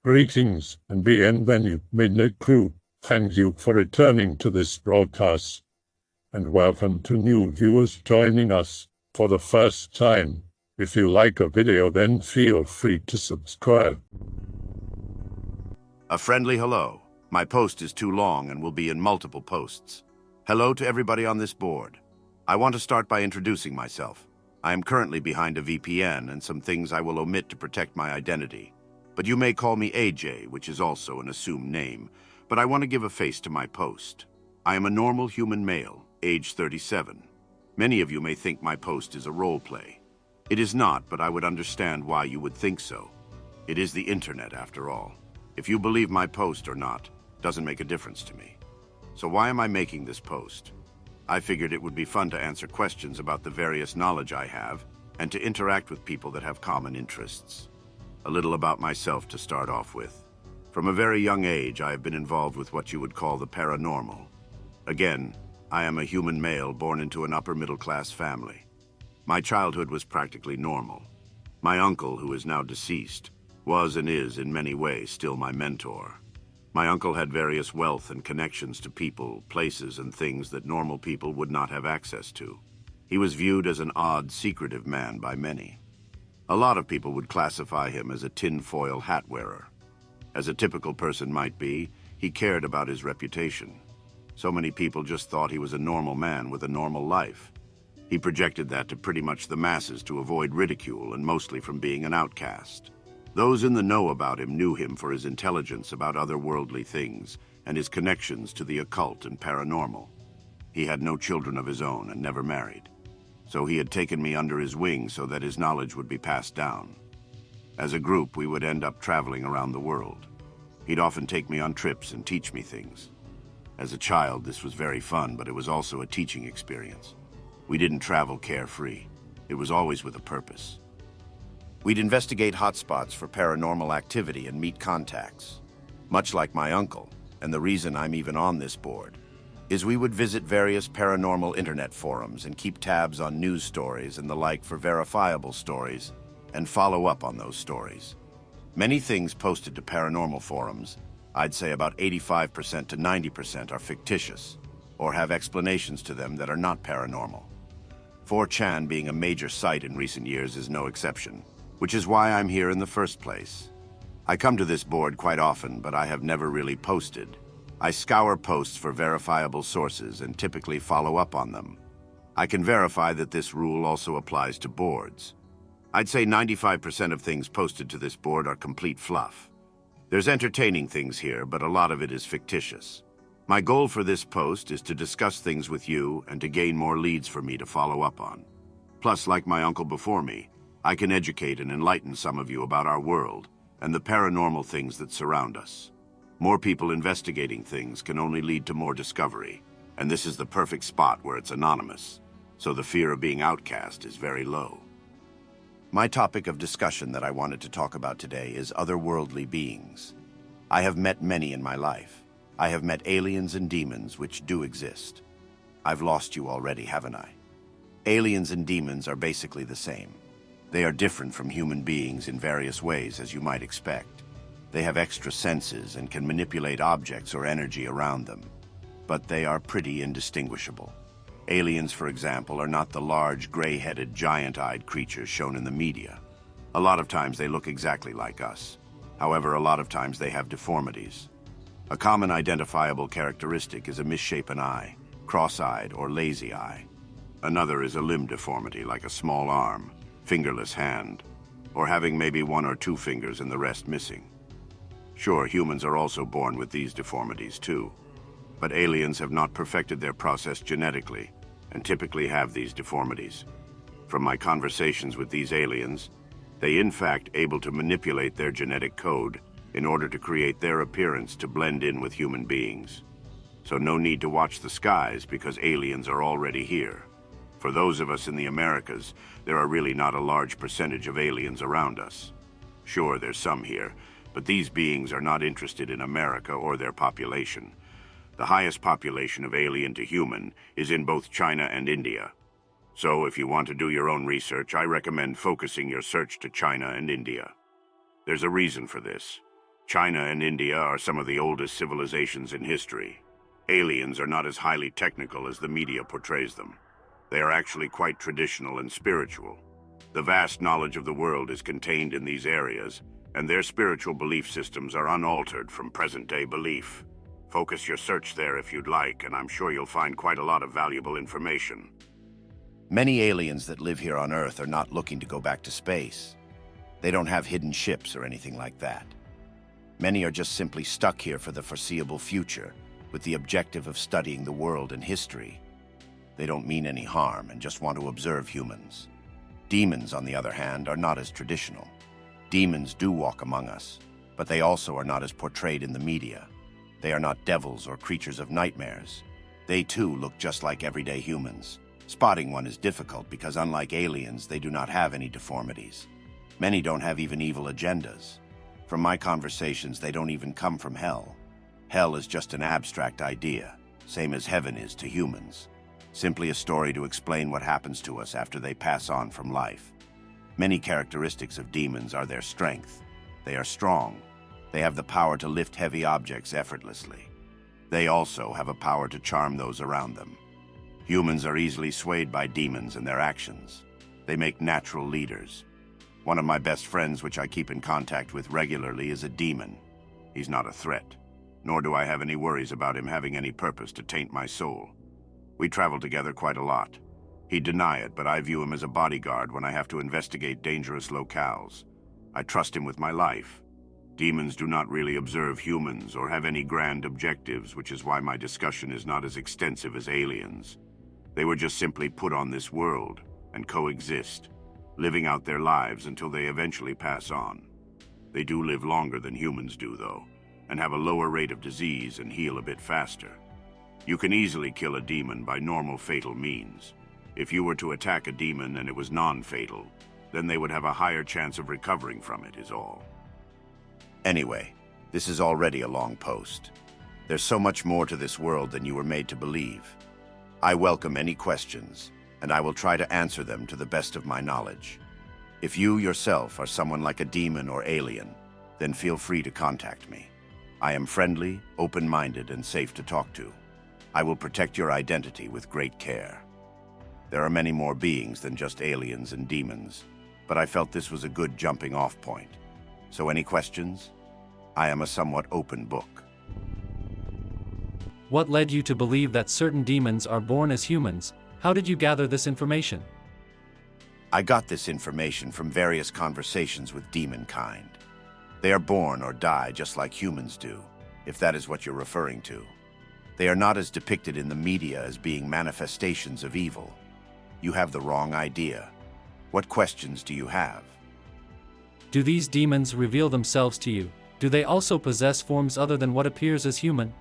Greetings and bienvenue, Midnight Crew. Thank you for returning to this broadcast, and welcome to new viewers joining us for the first time. If you like a video, then feel free to subscribe. A friendly hello. My post is too long and will be in multiple posts. Hello to everybody on this board. I want to start by introducing myself. I am currently behind a VPN and some things I will omit to protect my identity. But you may call me AJ, which is also an assumed name, but I want to give a face to my post. I am a normal human male, age 37. Many of you may think my post is a role play. It is not, but I would understand why you would think so. It is the internet, after all. If you believe my post or not, doesn't make a difference to me. So why am I making this post? I figured it would be fun to answer questions about the various knowledge I have and to interact with people that have common interests. A little about myself to start off with. From a very young age, I have been involved with what you would call the paranormal. Again, I am a human male born into an upper-middle-class family. My childhood was practically normal. My uncle, who is now deceased, was and is in many ways still my mentor. My uncle had various wealth and connections to people, places, and things that normal people would not have access to. He was viewed as an odd, secretive man by many. A lot of people would classify him as a tinfoil hat wearer. As a typical person might be, he cared about his reputation. So many people just thought he was a normal man with a normal life. He projected that to pretty much the masses to avoid ridicule and mostly from being an outcast. Those in the know about him knew him for his intelligence about otherworldly things and his connections to the occult and paranormal. He had no children of his own and never married, so he had taken me under his wing so that his knowledge would be passed down. As a group, we would end up traveling around the world. He'd often take me on trips and teach me things. As a child, this was very fun, but it was also a teaching experience. We didn't travel carefree. It was always with a purpose. We'd investigate hotspots for paranormal activity and meet contacts. Much like my uncle, and the reason I'm even on this board, is we would visit various paranormal internet forums and keep tabs on news stories and the like for verifiable stories, and follow up on those stories. Many things posted to paranormal forums, I'd say about 85% to 90% are fictitious, or have explanations to them that are not paranormal. 4chan being a major site in recent years is no exception, which is why I'm here in the first place. I come to this board quite often, but I have never really posted. I scour posts for verifiable sources and typically follow up on them. I can verify that this rule also applies to boards. I'd say 95% of things posted to this board are complete fluff. There's entertaining things here, but a lot of it is fictitious. My goal for this post is to discuss things with you and to gain more leads for me to follow up on. Plus, like my uncle before me, I can educate and enlighten some of you about our world and the paranormal things that surround us. More people investigating things can only lead to more discovery, and this is the perfect spot where it's anonymous, so the fear of being outcast is very low. My topic of discussion that I wanted to talk about today is otherworldly beings. I have met many in my life. I have met aliens and demons which do exist. I've lost you already, haven't I? Aliens and demons are basically the same. They are different from human beings in various ways, as you might expect. They have extra senses and can manipulate objects or energy around them. But they are pretty indistinguishable. Aliens, for example, are not the large, gray-headed, giant-eyed creatures shown in the media. A lot of times they look exactly like us. However, a lot of times they have deformities. A common identifiable characteristic is a misshapen eye, cross-eyed, or lazy eye. Another is a limb deformity, like a small arm, fingerless hand, or having maybe one or two fingers and the rest missing. Sure, humans are also born with these deformities too, but aliens have not perfected their process genetically and typically have these deformities. From my conversations with these aliens, they in fact able to manipulate their genetic code in order to create their appearance to blend in with human beings. So no need to watch the skies because aliens are already here. For those of us in the Americas, there are really not a large percentage of aliens around us. Sure, there's some here, but these beings are not interested in America or their population. The highest population of alien to human is in both China and India. So if you want to do your own research, I recommend focusing your search to China and India. There's a reason for this. China and India are some of the oldest civilizations in history. Aliens are not as highly technical as the media portrays them. They are actually quite traditional and spiritual. The vast knowledge of the world is contained in these areas, and their spiritual belief systems are unaltered from present-day belief. Focus your search there if you'd like, and I'm sure you'll find quite a lot of valuable information. Many aliens that live here on Earth are not looking to go back to space. They don't have hidden ships or anything like that. Many are just simply stuck here for the foreseeable future, with the objective of studying the world and history. They don't mean any harm and just want to observe humans. Demons, on the other hand, are not as traditional. Demons do walk among us, but they also are not as portrayed in the media. They are not devils or creatures of nightmares. They too look just like everyday humans. Spotting one is difficult because unlike aliens, they do not have any deformities. Many don't have even evil agendas. From my conversations, they don't even come from hell. Hell is just an abstract idea, same as heaven is to humans. Simply a story to explain what happens to us after they pass on from life. Many characteristics of demons are their strength. They are strong. They have the power to lift heavy objects effortlessly. They also have a power to charm those around them. Humans are easily swayed by demons and their actions. They make natural leaders. One of my best friends, which I keep in contact with regularly, is a demon. He's not a threat, nor do I have any worries about him having any purpose to taint my soul. We travel together quite a lot. He'd deny it, but I view him as a bodyguard when I have to investigate dangerous locales. I trust him with my life. Demons do not really observe humans or have any grand objectives, which is why my discussion is not as extensive as aliens. They were just simply put on this world and coexist, living out their lives until they eventually pass on. They do live longer than humans do, though, and have a lower rate of disease and heal a bit faster. You can easily kill a demon by normal fatal means. If you were to attack a demon and it was non-fatal, then they would have a higher chance of recovering from it, is all. Anyway, this is already a long post. There's so much more to this world than you were made to believe. I welcome any questions, and I will try to answer them to the best of my knowledge. If you yourself are someone like a demon or alien, then feel free to contact me. I am friendly, open-minded, and safe to talk to. I will protect your identity with great care. There are many more beings than just aliens and demons, but I felt this was a good jumping-off point. So any questions? I am a somewhat open book. What led you to believe that certain demons are born as humans? How did you gather this information? I got this information from various conversations with Demonkind. They are born or die just like humans do, if that is what you're referring to. They are not as depicted in the media as being manifestations of evil. You have the wrong idea. What questions do you have? Do these demons reveal themselves to you? Do they also possess forms other than what appears as human?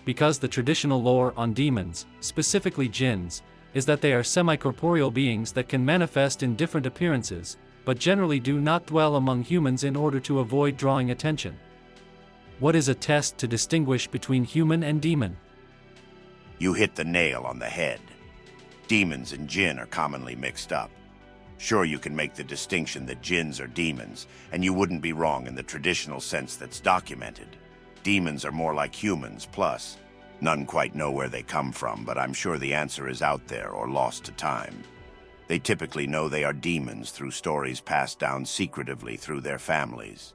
Because the traditional lore on demons, specifically jinns, is that they are semi-corporeal beings that can manifest in different appearances, but generally do not dwell among humans in order to avoid drawing attention. What is a test to distinguish between human and demon? You hit the nail on the head. Demons and jinn are commonly mixed up. Sure, you can make the distinction that jinns are demons, and you wouldn't be wrong in the traditional sense that's documented. Demons are more like humans, plus, none quite know where they come from, but I'm sure the answer is out there or lost to time. They typically know they are demons through stories passed down secretively through their families.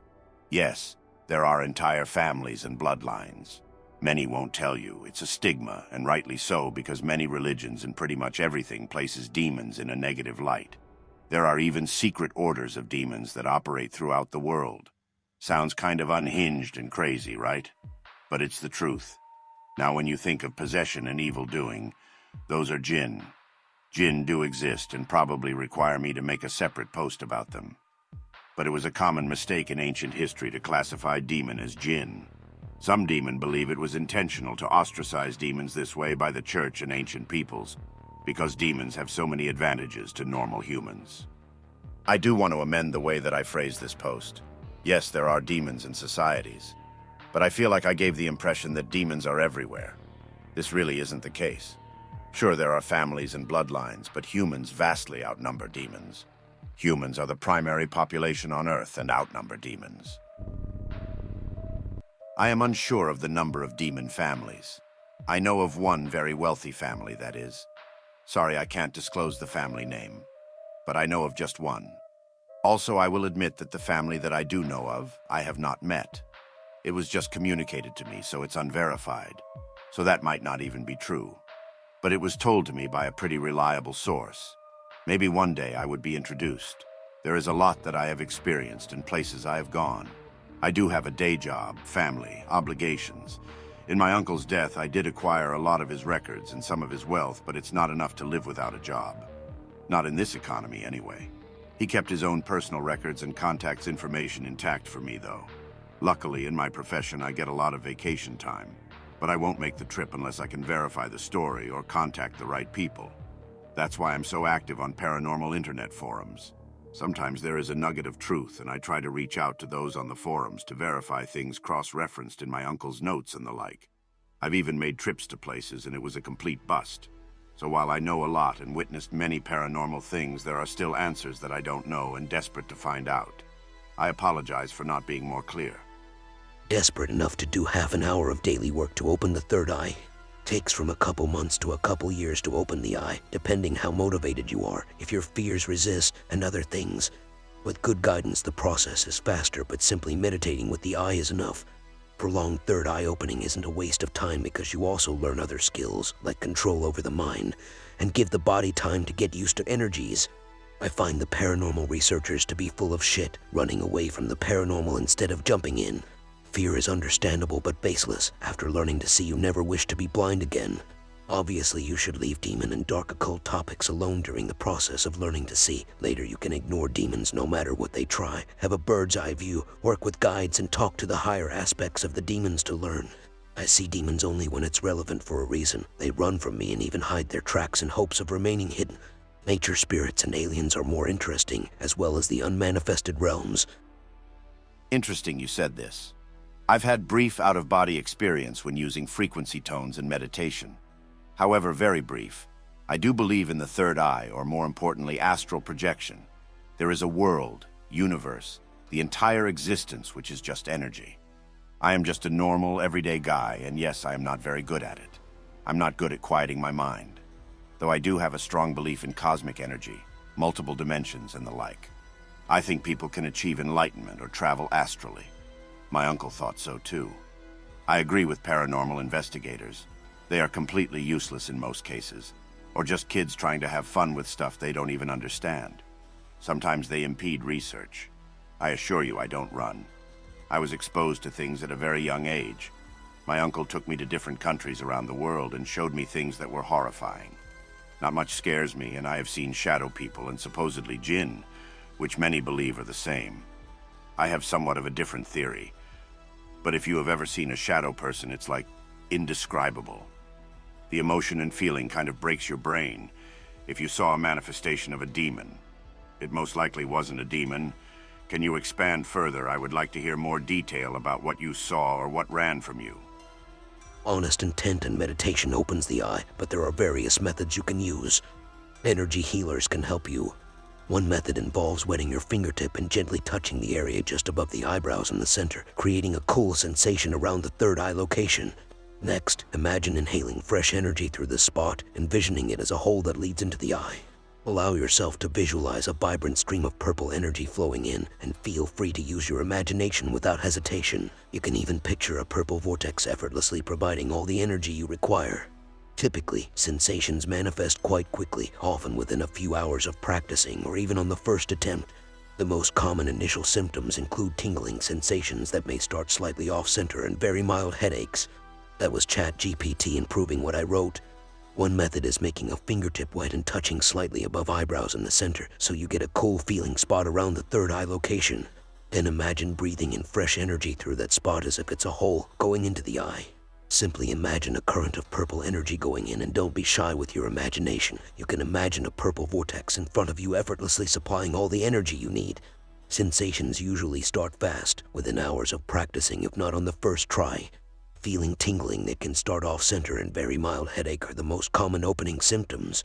Yes, there are entire families and bloodlines. Many won't tell you. It's a stigma, and rightly so, because many religions and pretty much everything places demons in a negative light. There are even secret orders of demons that operate throughout the world. Sounds kind of unhinged and crazy, right? But it's the truth. Now, when you think of possession and evil doing, those are jinn. Jinn do exist and probably require me to make a separate post about them. But it was a common mistake in ancient history to classify demon as jinn. Some demon believe it was intentional to ostracize demons this way by the church and ancient peoples, because demons have so many advantages to normal humans. I do want to amend the way that I phrase this post. Yes, there are demons in societies, but I feel like I gave the impression that demons are everywhere. This really isn't the case. Sure, there are families and bloodlines, but humans vastly outnumber demons. Humans are the primary population on Earth and outnumber demons. I am unsure of the number of demon families. I know of one very wealthy family, that is. Sorry, I can't disclose the family name, but I know of just one. Also, I will admit that the family that I do know of, I have not met. It was just communicated to me, so it's unverified. So that might not even be true. But it was told to me by a pretty reliable source. Maybe one day I would be introduced. There is a lot that I have experienced and places I have gone. I do have a day job, family, obligations. In my uncle's death, I did acquire a lot of his records and some of his wealth, but it's not enough to live without a job. Not in this economy, anyway. He kept his own personal records and contacts information intact for me, though. Luckily, in my profession, I get a lot of vacation time, but I won't make the trip unless I can verify the story or contact the right people. That's why I'm so active on paranormal internet forums. Sometimes there is a nugget of truth, and I try to reach out to those on the forums to verify things cross-referenced in my uncle's notes and the like. I've even made trips to places, and it was a complete bust. So while I know a lot and witnessed many paranormal things, there are still answers that I don't know and desperate to find out. I apologize for not being more clear. Desperate enough to do half an hour of daily work to open the third eye. Takes from a couple months to a couple years to open the eye, depending how motivated you are, if your fears resist, and other things. With good guidance, the process is faster, but simply meditating with the eye is enough. Prolonged third eye opening isn't a waste of time because you also learn other skills, like control over the mind, and give the body time to get used to energies. I find the paranormal researchers to be full of shit, running away from the paranormal instead of jumping in. Fear is understandable but baseless. After learning to see, you never wish to be blind again. Obviously, you should leave demon and dark occult topics alone during the process of learning to see. Later, you can ignore demons no matter what they try. Have a bird's eye view, work with guides, and talk to the higher aspects of the demons to learn. I see demons only when it's relevant for a reason. They run from me and even hide their tracks in hopes of remaining hidden. Nature spirits and aliens are more interesting, as well as the unmanifested realms. Interesting you said this. I've had brief out-of-body experience when using frequency tones in meditation. However, very brief. I do believe in the third eye, or more importantly, astral projection. There is a world, universe, the entire existence which is just energy. I am just a normal, everyday guy, and yes, I am not very good at it. I'm not good at quieting my mind, though I do have a strong belief in cosmic energy, multiple dimensions, and the like. I think people can achieve enlightenment or travel astrally. My uncle thought so too. I agree with paranormal investigators. They are completely useless in most cases, or just kids trying to have fun with stuff they don't even understand. Sometimes they impede research. I assure you I don't run. I was exposed to things at a very young age. My uncle took me to different countries around the world and showed me things that were horrifying. Not much scares me, and I have seen shadow people and supposedly jinn, which many believe are the same. I have somewhat of a different theory. But if you have ever seen a shadow person, it's like indescribable. The emotion and feeling kind of breaks your brain. If you saw a manifestation of a demon, it most likely wasn't a demon. Can you expand further? I would like to hear more detail about what you saw or what ran from you. Honest intent and meditation opens the eye, but there are various methods you can use. Energy healers can help you. One method involves wetting your fingertip and gently touching the area just above the eyebrows in the center, creating a cool sensation around the third eye location. Next, imagine inhaling fresh energy through the spot, envisioning it as a hole that leads into the eye. Allow yourself to visualize a vibrant stream of purple energy flowing in, and feel free to use your imagination without hesitation. You can even picture a purple vortex effortlessly providing all the energy you require. Typically, sensations manifest quite quickly, often within a few hours of practicing or even on the first attempt. The most common initial symptoms include tingling sensations that may start slightly off-center and very mild headaches. That was ChatGPT improving what I wrote. One method is making a fingertip wet and touching slightly above eyebrows in the center, so you get a cool feeling spot around the third eye location. Then imagine breathing in fresh energy through that spot as if it's a hole going into the eye. Simply imagine a current of purple energy going in, and don't be shy with your imagination. You can imagine a purple vortex in front of you effortlessly supplying all the energy you need. Sensations usually start fast, within hours of practicing if not on the first try. Feeling tingling that can start off-center and very mild headache are the most common opening symptoms.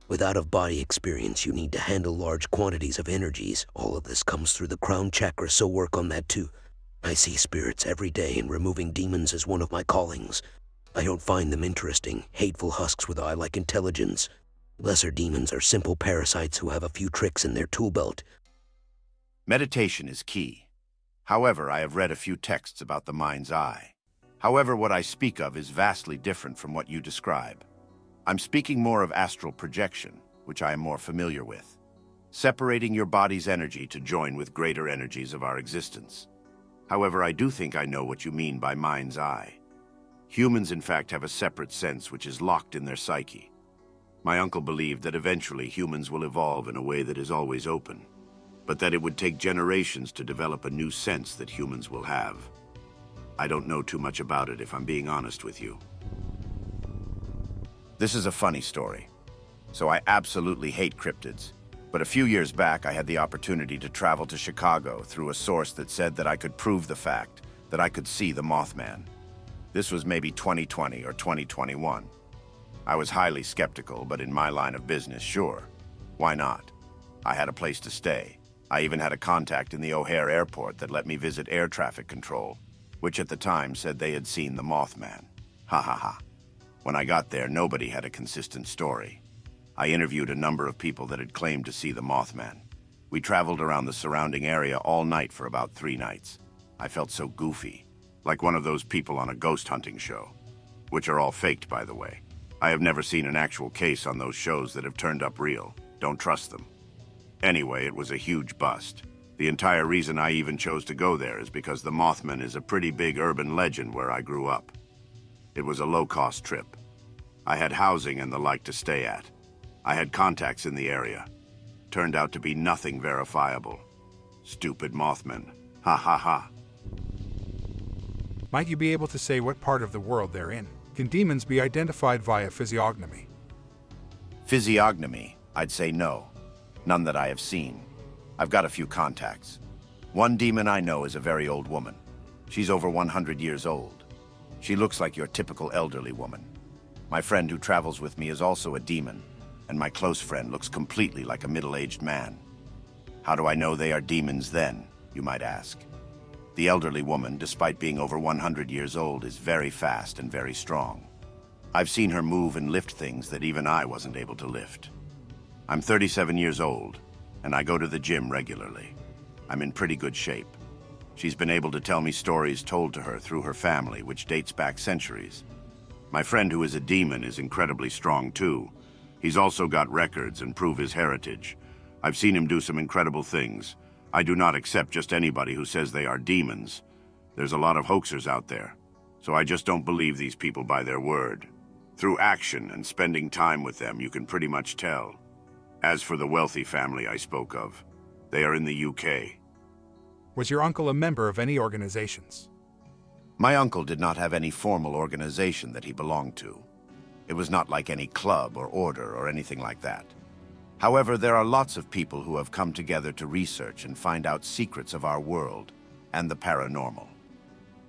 With out-of-body experience, you need to handle large quantities of energies. All of this comes through the crown chakra, so work on that too. I see spirits every day, and removing demons is one of my callings. I don't find them interesting, hateful husks with eye-like intelligence. Lesser demons are simple parasites who have a few tricks in their tool belt. Meditation is key. However, I have read a few texts about the mind's eye. However, what I speak of is vastly different from what you describe. I'm speaking more of astral projection, which I am more familiar with. Separating your body's energy to join with greater energies of our existence. However, I do think I know what you mean by mind's eye. Humans, in fact, have a separate sense which is locked in their psyche. My uncle believed that eventually humans will evolve in a way that is always open, but that it would take generations to develop a new sense that humans will have. I don't know too much about it, if I'm being honest with you. This is a funny story. So I absolutely hate cryptids. But a few years back, I had the opportunity to travel to Chicago through a source that said that I could prove the fact that I could see the Mothman. This was maybe 2020 or 2021. I was highly skeptical, but in my line of business, sure. Why not? I had a place to stay. I even had a contact in the O'Hare airport that let me visit air traffic control, which at the time said they had seen the Mothman. Ha ha ha. When I got there, nobody had a consistent story. I interviewed a number of people that had claimed to see the Mothman. We traveled around the surrounding area all night for about 3 nights. I felt so goofy, like one of those people on a ghost hunting show, which are all faked, by the way. I have never seen an actual case on those shows that have turned up real. Don't trust them. Anyway, it was a huge bust. The entire reason I even chose to go there is because the Mothman is a pretty big urban legend where I grew up. It was a low-cost trip. I had housing and the like to stay at. I had contacts in the area. Turned out to be nothing verifiable. Stupid Mothman. Ha ha ha. Might you be able to say what part of the world they're in? Can demons be identified via physiognomy? Physiognomy? I'd say no. None that I have seen. I've got a few contacts. One demon I know is a very old woman. She's over 100 years old. She looks like your typical elderly woman. My friend who travels with me is also a demon, and my close friend looks completely like a middle-aged man. How do I know they are demons then, you might ask? The elderly woman, despite being over 100 years old, is very fast and very strong. I've seen her move and lift things that even I wasn't able to lift. I'm 37 years old, and I go to the gym regularly. I'm in pretty good shape. She's been able to tell me stories told to her through her family, which dates back centuries. My friend who is a demon is incredibly strong too. He's also got records and prove his heritage. I've seen him do some incredible things. I do not accept just anybody who says they are demons. There's a lot of hoaxers out there, so I just don't believe these people by their word. Through action and spending time with them, you can pretty much tell. As for the wealthy family I spoke of, they are in the UK. Was your uncle a member of any organizations? My uncle did not have any formal organization that he belonged to. It was not like any club or order or anything like that. However, there are lots of people who have come together to research and find out secrets of our world and the paranormal.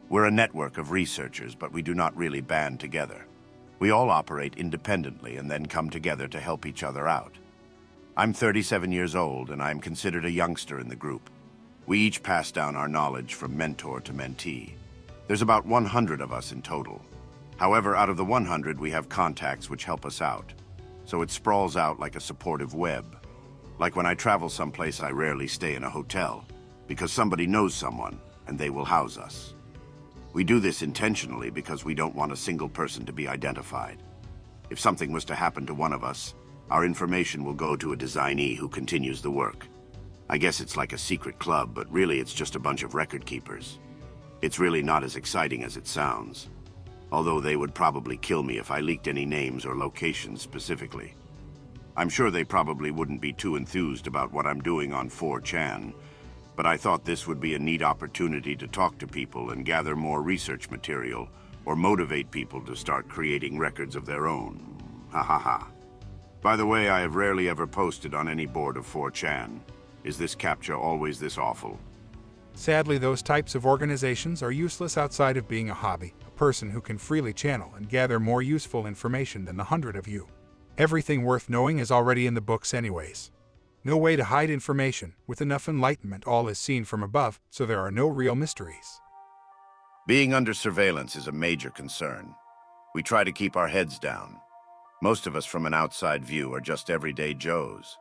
We're a network of researchers, but we do not really band together. We all operate independently and then come together to help each other out. I'm 37 years old, and I'm considered a youngster in the group. We each pass down our knowledge from mentor to mentee. There's about 100 of us in total. However, out of the 100, we have contacts which help us out. So it sprawls out like a supportive web. Like when I travel someplace, I rarely stay in a hotel, because somebody knows someone, and they will house us. We do this intentionally because we don't want a single person to be identified. If something was to happen to one of us, our information will go to a designee who continues the work. I guess it's like a secret club, but really it's just a bunch of record keepers. It's really not as exciting as it sounds. Although they would probably kill me if I leaked any names or locations specifically. I'm sure they probably wouldn't be too enthused about what I'm doing on 4chan, but I thought this would be a neat opportunity to talk to people and gather more research material, or motivate people to start creating records of their own. Ha ha ha. By the way, I have rarely ever posted on any board of 4chan. Is this captcha always this awful? Sadly, those types of organizations are useless outside of being a hobby, a person who can freely channel and gather more useful information than the 100 of you. Everything worth knowing is already in the books anyways. No way to hide information. With enough enlightenment, all is seen from above, so there are no real mysteries. Being under surveillance is a major concern. We try to keep our heads down. Most of us from an outside view are just everyday Joes.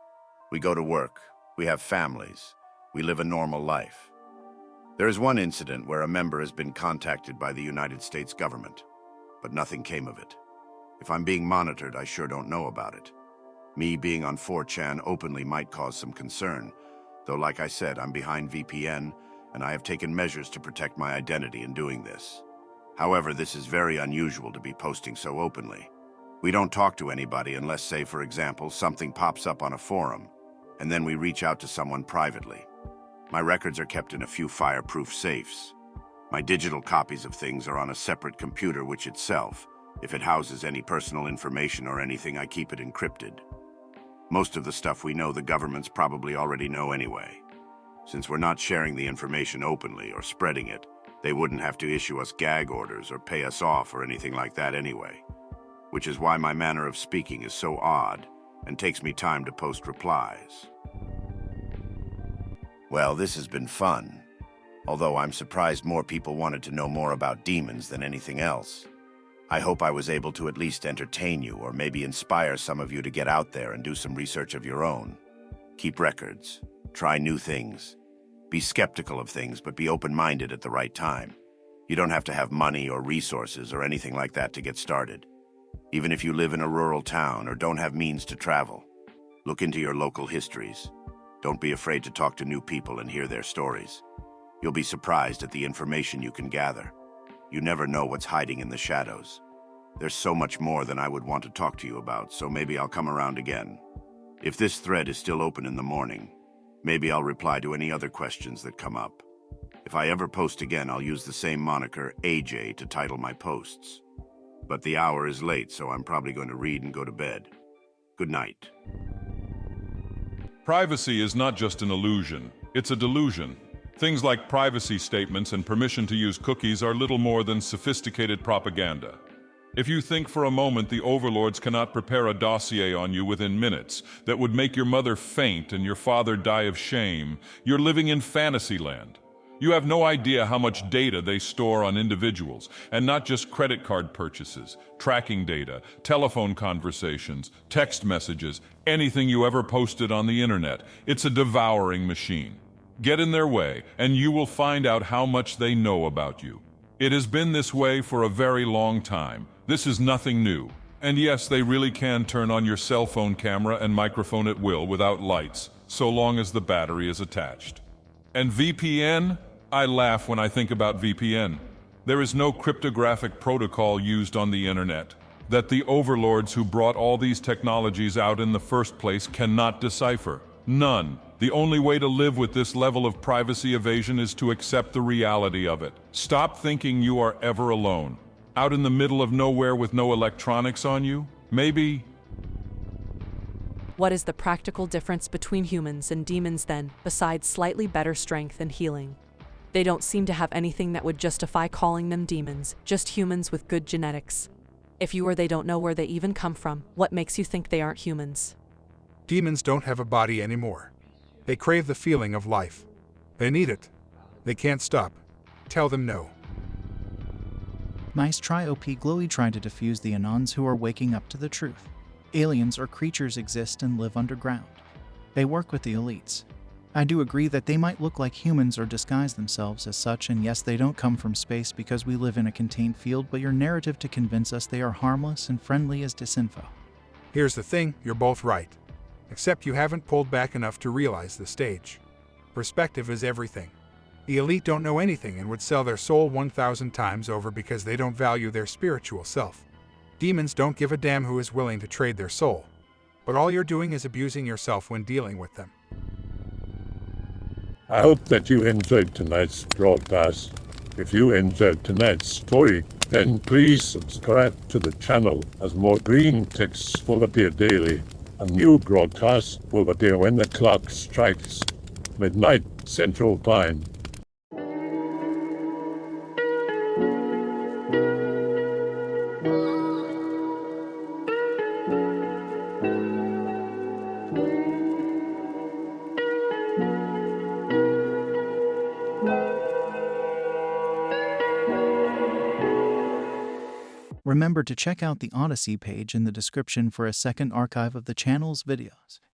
We go to work, we have families, we live a normal life. There is one incident where a member has been contacted by the United States government, but nothing came of it. If I'm being monitored, I sure don't know about it. Me being on 4chan openly might cause some concern, though like I said, I'm behind VPN, and I have taken measures to protect my identity in doing this. However, this is very unusual to be posting so openly. We don't talk to anybody unless, say, for example, something pops up on a forum, and then we reach out to someone privately. My records are kept in a few fireproof safes. My digital copies of things are on a separate computer, which itself, if it houses any personal information or anything, I keep it encrypted. Most of the stuff we know the governments probably already know anyway. Since we're not sharing the information openly or spreading it, they wouldn't have to issue us gag orders or pay us off or anything like that anyway. Which is why my manner of speaking is so odd and takes me time to post replies. Well, this has been fun. Although I'm surprised more people wanted to know more about demons than anything else. I hope I was able to at least entertain you or maybe inspire some of you to get out there and do some research of your own. Keep records. Try new things. Be skeptical of things, but be open-minded at the right time. You don't have to have money or resources or anything like that to get started. Even if you live in a rural town or don't have means to travel, look into your local histories. Don't be afraid to talk to new people and hear their stories. You'll be surprised at the information you can gather. You never know what's hiding in the shadows. There's so much more than I would want to talk to you about, so maybe I'll come around again. If this thread is still open in the morning, maybe I'll reply to any other questions that come up. If I ever post again, I'll use the same moniker, AJ, to title my posts. But the hour is late, so I'm probably going to read and go to bed. Good night. Privacy is not just an illusion, it's a delusion. Things like privacy statements and permission to use cookies are little more than sophisticated propaganda. If you think for a moment the overlords cannot prepare a dossier on you within minutes that would make your mother faint and your father die of shame, you're living in fantasyland. You have no idea how much data they store on individuals, and not just credit card purchases, tracking data, telephone conversations, text messages, anything you ever posted on the internet. It's a devouring machine. Get in their way, and you will find out how much they know about you. It has been this way for a very long time. This is nothing new. And yes, they really can turn on your cell phone camera and microphone at will without lights, so long as the battery is attached. And VPN? I laugh when I think about VPN. There is no cryptographic protocol used on the internet that the overlords who brought all these technologies out in the first place cannot decipher. None. The only way to live with this level of privacy evasion is to accept the reality of it. Stop thinking you are ever alone. Out in the middle of nowhere with no electronics on you? Maybe. What is the practical difference between humans and demons then, besides slightly better strength and healing? They don't seem to have anything that would justify calling them demons, just humans with good genetics. If you or they don't know where they even come from, what makes you think they aren't humans? Demons don't have a body anymore. They crave the feeling of life. They need it. They can't stop. Tell them no. Nice try, OP Glowy, trying to defuse the Anons who are waking up to the truth. Aliens or creatures exist and live underground. They work with the elites. I do agree that they might look like humans or disguise themselves as such, and yes, they don't come from space because we live in a contained field, but your narrative to convince us they are harmless and friendly is disinfo. Here's the thing, you're both right. Except you haven't pulled back enough to realize the stage. Perspective is everything. The elite don't know anything and would sell their soul 1,000 times over because they don't value their spiritual self. Demons don't give a damn who is willing to trade their soul. But all you're doing is abusing yourself when dealing with them. I hope that you enjoyed tonight's broadcast. If you enjoyed tonight's story, then please subscribe to the channel as more green texts will appear daily. A new broadcast will appear when the clock strikes midnight Central Time. Remember to check out the Odyssey page in the description for a second archive of the channel's videos.